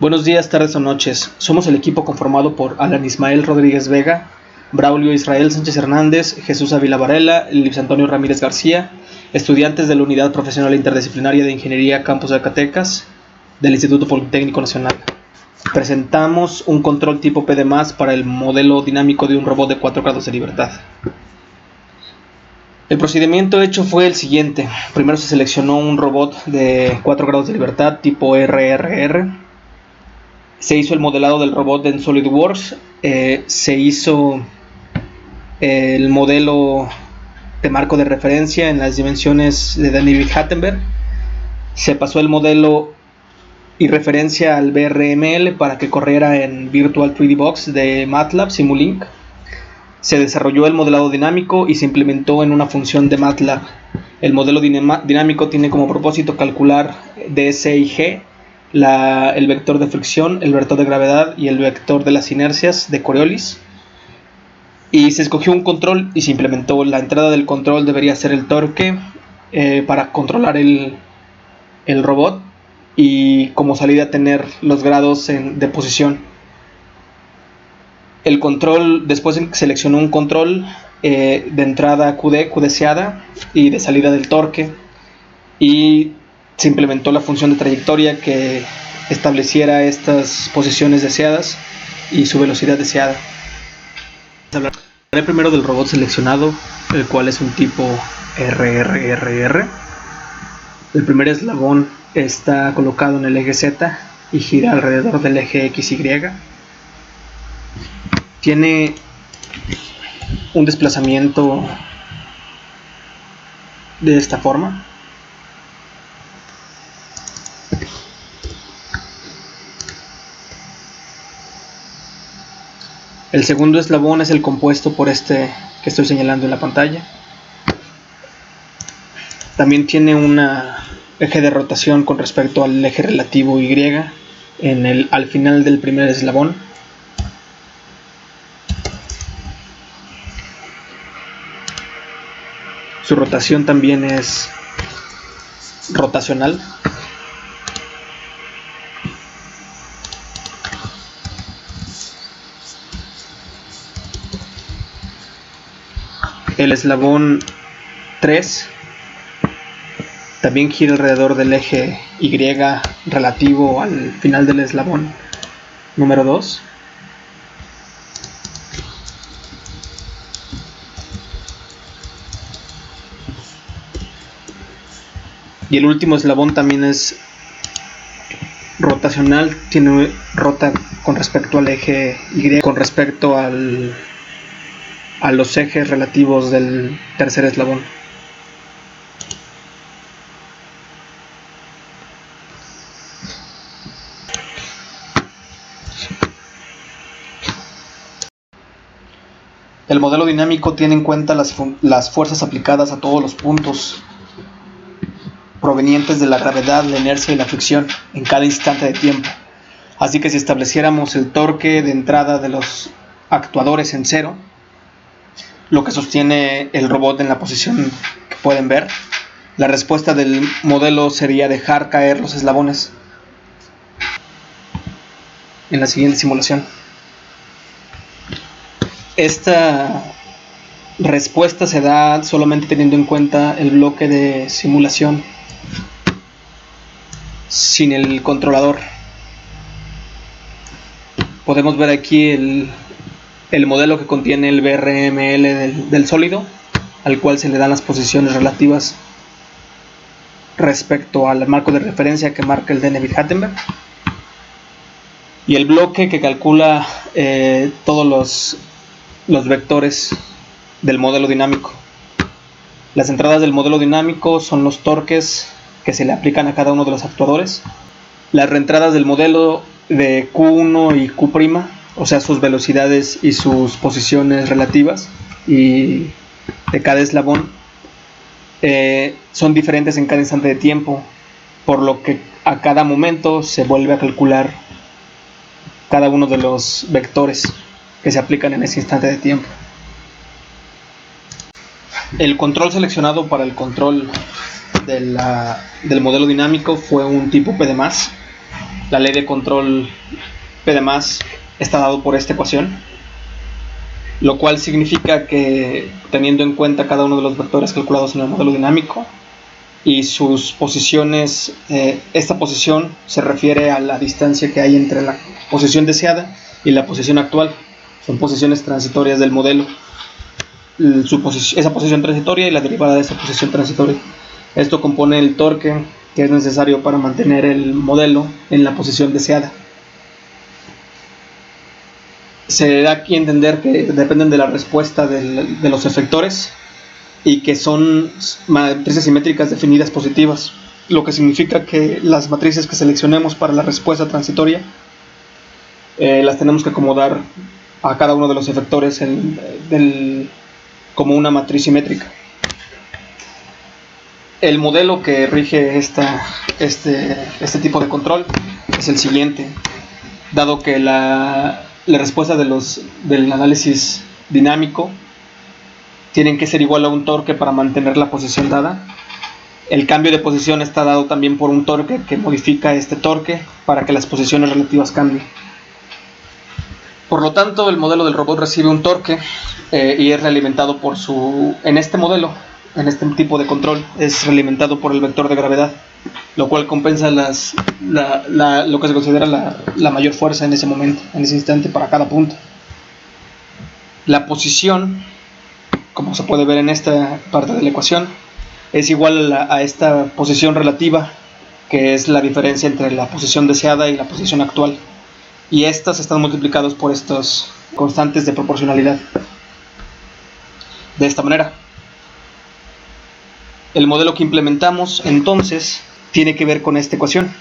Buenos días, tardes o noches. Somos el equipo conformado por Alan Ismael Rodríguez Vega, Braulio Israel Sánchez Hernández, Jesús Ávila Varela, Luis Antonio Ramírez García, estudiantes de la Unidad Profesional Interdisciplinaria de Ingeniería Campus Zacatecas del Instituto Politécnico Nacional. Presentamos un control tipo PD+, para el modelo dinámico de un robot de 4 grados de libertad. El procedimiento hecho fue el siguiente. Primero se seleccionó un robot de 4 grados de libertad tipo RRR. Se hizo el modelado del robot en SolidWorks. Se hizo el modelo de marco de referencia en las dimensiones de Daneuville-Hattenberg. Se pasó el modelo y referencia al VRML para que corriera en Virtual 3D Box de MATLAB Simulink. Se desarrolló el modelado dinámico y se implementó en una función de MATLAB. El modelo dinámico tiene como propósito calcular ds y g, el vector de fricción, el vector de gravedad y el vector de las inercias de Coriolis. Y se escogió un control y se implementó. La entrada del control debería ser el torque para controlar el robot, y como salida tener los grados de posición. El control, después seleccionó un control de entrada QD deseada y de salida del torque, y se implementó la función de trayectoria que estableciera estas posiciones deseadas y su velocidad deseada. Hablaré primero del robot seleccionado, el cual es un tipo RRRR. El primer eslabón está colocado en el eje Z y gira alrededor del eje XY. Tiene un desplazamiento de esta forma. El segundo eslabón es el compuesto por este que estoy señalando en la pantalla. También tiene un eje de rotación con respecto al eje relativo Y al final del primer eslabón. Su rotación también es rotacional. El eslabón 3 también gira alrededor del eje Y relativo al final del eslabón número 2. Y el último eslabón también es rotacional, rota con respecto al eje Y, con respecto a los ejes relativos del tercer eslabón. El modelo dinámico tiene en cuenta las fuerzas aplicadas a todos los puntos provenientes de la gravedad, la inercia y la fricción en cada instante de tiempo. Así que si estableciéramos el torque de entrada de los actuadores en 0, lo que sostiene el robot en la posición que pueden ver, la respuesta del modelo sería dejar caer los eslabones. En la siguiente simulación, esta respuesta se da solamente teniendo en cuenta el bloque de simulación sin el controlador. Podemos ver aquí el modelo que contiene el VRML del sólido, al cual se le dan las posiciones relativas respecto al marco de referencia que marca el Daneuville-Hattenberg, y el bloque que calcula todos los vectores del modelo dinámico. Las entradas del modelo dinámico son los torques que se le aplican a cada uno de los actuadores. Las reentradas del modelo de Q1 y Q', o sea, sus velocidades y sus posiciones relativas y de cada eslabón, son diferentes en cada instante de tiempo, por lo que a cada momento se vuelve a calcular cada uno de los vectores que se aplican en ese instante de tiempo. El control seleccionado para el control del modelo dinámico fue un tipo PD+. La ley de control P de más está dado por esta ecuación, lo cual significa que, teniendo en cuenta cada uno de los vectores calculados en el modelo dinámico y sus posiciones, esta posición se refiere a la distancia que hay entre la posición deseada y la posición actual. Son posiciones transitorias del modelo, esa posición transitoria y la derivada de esa posición transitoria. Esto compone el torque que es necesario para mantener el modelo en la posición deseada. Se da aquí a entender que dependen de la respuesta de los efectores y que son matrices simétricas definidas positivas, lo que significa que las matrices que seleccionemos para la respuesta transitoria las tenemos que acomodar a cada uno de los efectores como una matriz simétrica. El modelo que rige este tipo de control es el siguiente. Dado que la respuesta del análisis dinámico tienen que ser igual a un torque para mantener la posición dada, el cambio de posición está dado también por un torque que modifica este torque para que las posiciones relativas cambien. Por lo tanto, el modelo del robot recibe un torque y es realimentado en este modelo, en este tipo de control, es realimentado por el vector de gravedad, lo cual compensa lo que se considera la mayor fuerza en ese momento, en ese instante, para cada punto. La posición, como se puede ver en esta parte de la ecuación, es igual a esta posición relativa, que es la diferencia entre la posición deseada y la posición actual. Y estas están multiplicados por estos constantes de proporcionalidad. De esta manera, el modelo que implementamos entonces tiene que ver con esta ecuación.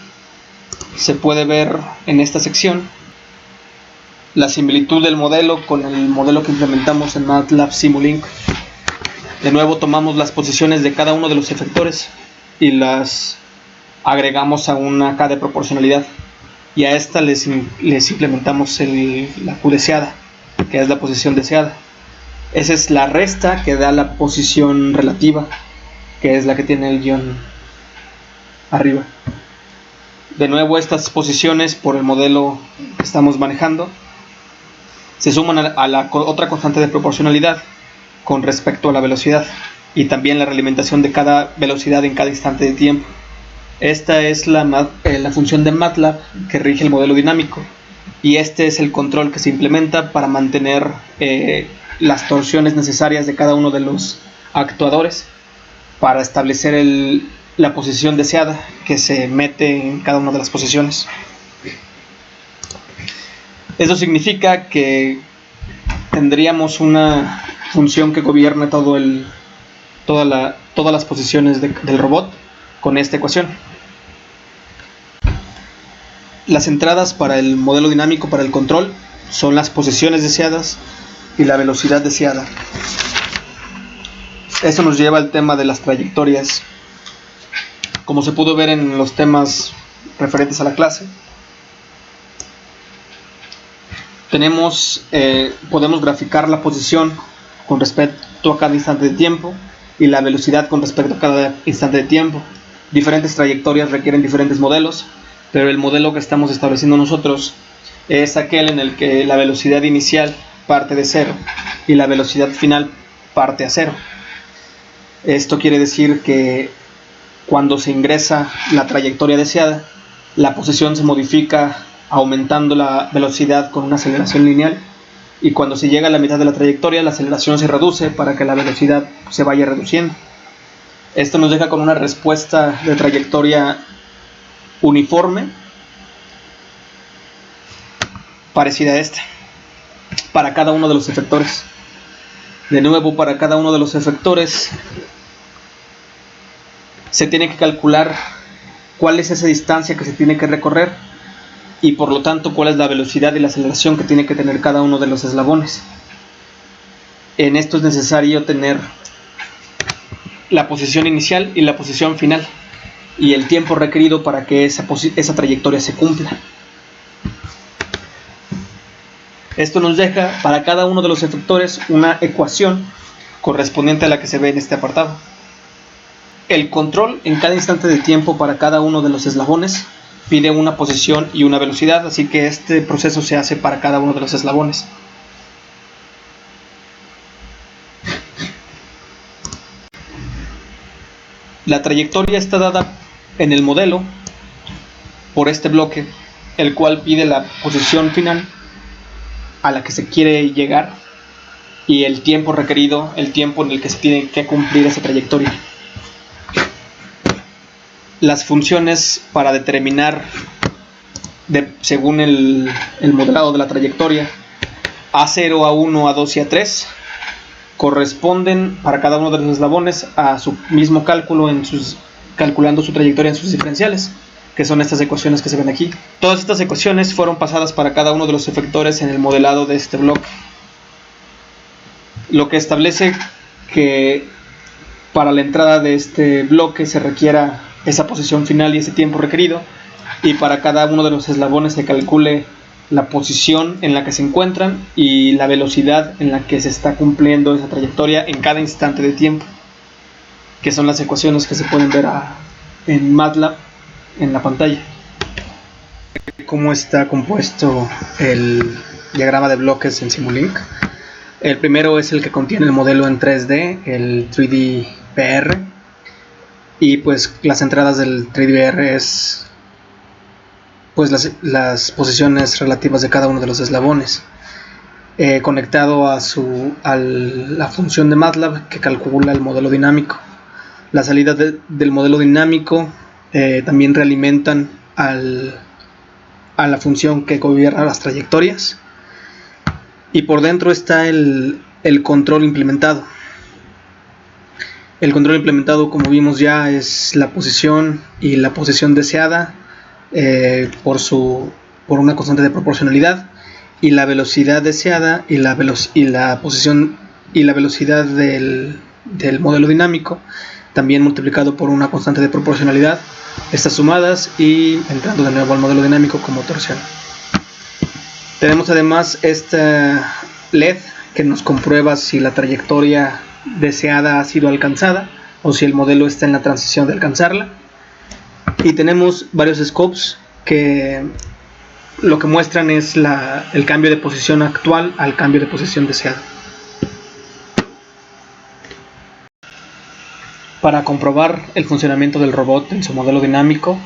Se puede ver en esta sección la similitud del modelo con el modelo que implementamos en MATLAB Simulink. De nuevo tomamos las posiciones de cada uno de los efectores y las agregamos a una K de proporcionalidad, y a esta les implementamos la Q deseada, que es la posición deseada. Esa es la resta que da la posición relativa, que es la que tiene el guión arriba. De nuevo, estas posiciones por el modelo que estamos manejando se suman a la otra constante de proporcionalidad con respecto a la velocidad, y también la realimentación de cada velocidad en cada instante de tiempo. Esta es la función de MATLAB que rige el modelo dinámico, y este es el control que se implementa para mantener las torsiones necesarias de cada uno de los actuadores para establecer la posición deseada que se mete en cada una de las posiciones. Eso significa que tendríamos una función que gobierne todas las posiciones del robot con esta ecuación. Las entradas para el modelo dinámico, para el control, son las posiciones deseadas y la velocidad deseada. Esto nos lleva al tema de las trayectorias. Como se pudo ver en los temas referentes a la clase, podemos graficar la posición con respecto a cada instante de tiempo y la velocidad con respecto a cada instante de tiempo. Diferentes trayectorias requieren diferentes modelos, pero el modelo que estamos estableciendo nosotros es aquel en el que la velocidad inicial parte de 0 y la velocidad final parte a 0. Esto quiere decir que cuando se ingresa la trayectoria deseada, la posición se modifica aumentando la velocidad con una aceleración lineal, y cuando se llega a la mitad de la trayectoria, la aceleración se reduce para que la velocidad se vaya reduciendo. Esto nos deja con una respuesta de trayectoria uniforme, parecida a esta, para cada uno de los efectores. De nuevo, para cada uno de los efectores se tiene que calcular cuál es esa distancia que se tiene que recorrer, y por lo tanto cuál es la velocidad y la aceleración que tiene que tener cada uno de los eslabones. En esto es necesario tener la posición inicial y la posición final, y el tiempo requerido para que esa trayectoria se cumpla. Esto nos deja para cada uno de los efectores una ecuación correspondiente a la que se ve en este apartado. El control en cada instante de tiempo para cada uno de los eslabones pide una posición y una velocidad, así que este proceso se hace para cada uno de los eslabones. La trayectoria está dada en el modelo por este bloque, el cual pide la posición final a la que se quiere llegar y el tiempo requerido, el tiempo en el que se tiene que cumplir esa trayectoria. Las funciones para determinar, según el modelado de la trayectoria, A0, A1, A2 y A3, corresponden para cada uno de los eslabones a su mismo cálculo calculando su trayectoria en sus diferenciales, que son estas ecuaciones que se ven aquí. Todas estas ecuaciones fueron pasadas para cada uno de los efectores en el modelado de este bloque, lo que establece que para la entrada de este bloque se requiera esa posición final y ese tiempo requerido, y para cada uno de los eslabones se calcule la posición en la que se encuentran y la velocidad en la que se está cumpliendo esa trayectoria en cada instante de tiempo, que son las ecuaciones que se pueden ver en MATLAB en la pantalla. ¿Cómo está compuesto el diagrama de bloques en Simulink? El primero es el que contiene el modelo en 3D, el 3D VR, y pues las entradas del 3D VR es pues las posiciones relativas de cada uno de los eslabones, conectado a la función de MATLAB que calcula el modelo dinámico. La salida del modelo dinámico también realimentan a la función que gobierna las trayectorias, y por dentro está el control implementado. El control implementado, como vimos ya, es la posición y la posición deseada por una constante de proporcionalidad, y la velocidad deseada y la posición y la velocidad del modelo dinámico, también multiplicado por una constante de proporcionalidad, estas sumadas y entrando de nuevo al modelo dinámico como torsión. Tenemos además esta LED que nos comprueba si la trayectoria deseada ha sido alcanzada o si el modelo está en la transición de alcanzarla. Y tenemos varios scopes que lo que muestran es el cambio de posición actual al cambio de posición deseado. Para comprobar el funcionamiento del robot en su modelo dinámico,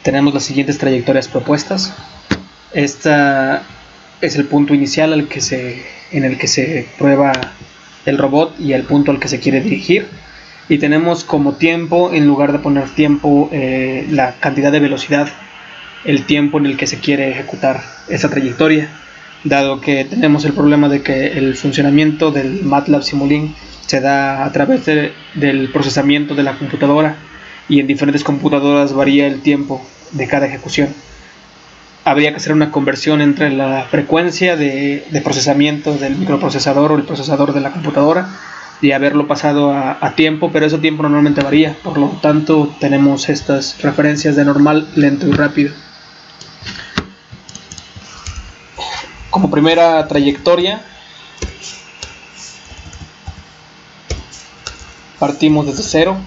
tenemos las siguientes trayectorias propuestas. Esta es el punto inicial en el que se prueba el robot y el punto al que se quiere dirigir. Y tenemos como tiempo, en lugar de poner tiempo, la cantidad de velocidad, el tiempo en el que se quiere ejecutar esa trayectoria, dado que tenemos el problema de que el funcionamiento del MATLAB Simulink se da a través del procesamiento de la computadora, y en diferentes computadoras varía el tiempo de cada ejecución. Habría que hacer una conversión entre la frecuencia de procesamiento del microprocesador o el procesador de la computadora y haberlo pasado a tiempo, pero ese tiempo normalmente varía, por lo tanto tenemos estas referencias de normal, lento y rápido. Como primera trayectoria, partimos desde cero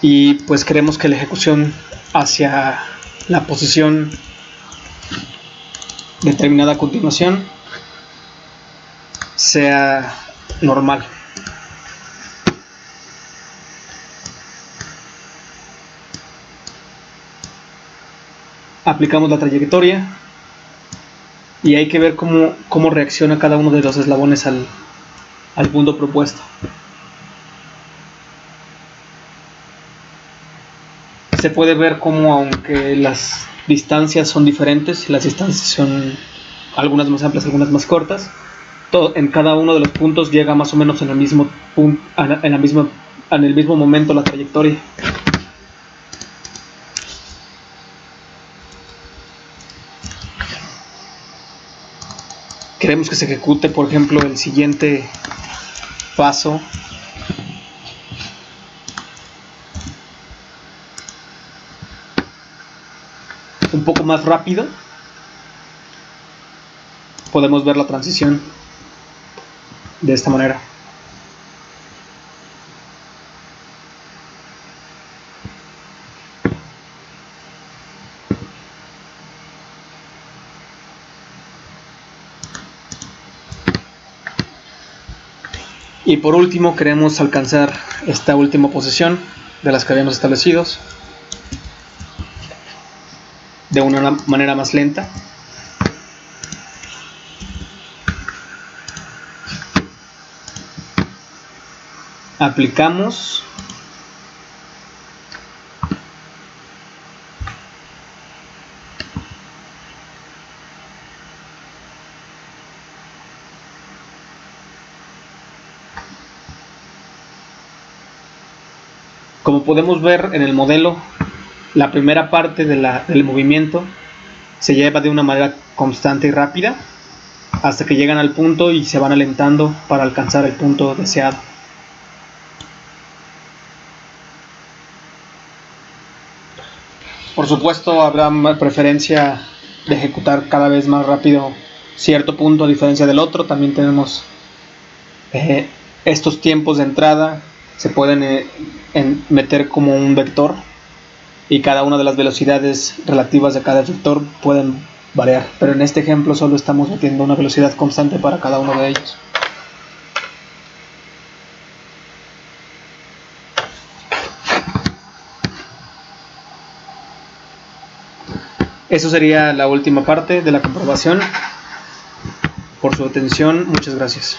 y pues queremos que la ejecución hacia la posición determinada a continuación sea normal. Aplicamos la trayectoria y hay que ver cómo reacciona cada uno de los eslabones al punto propuesto. Se puede ver cómo, aunque las distancias son diferentes, las distancias son algunas más amplias, algunas más cortas, en cada uno de los puntos llega más o menos en el mismo punto, en el mismo momento la trayectoria. Queremos que se ejecute, por ejemplo, el siguiente paso un poco más rápido. Podemos ver la transición. de esta manera. Y por último queremos alcanzar esta última posición de las que habíamos establecido de una manera más lenta. Aplicamos como podemos ver en el modelo, la primera parte del movimiento se lleva de una manera constante y rápida hasta que llegan al punto y se van alentando para alcanzar el punto deseado. Por supuesto, habrá preferencia de ejecutar cada vez más rápido cierto punto a diferencia del otro. También tenemos estos tiempos de entrada, se pueden meter como un vector y cada una de las velocidades relativas de cada vector pueden variar, pero en este ejemplo solo estamos metiendo una velocidad constante para cada uno de ellos. Eso sería la última parte de la comprobación. Por su atención, muchas gracias.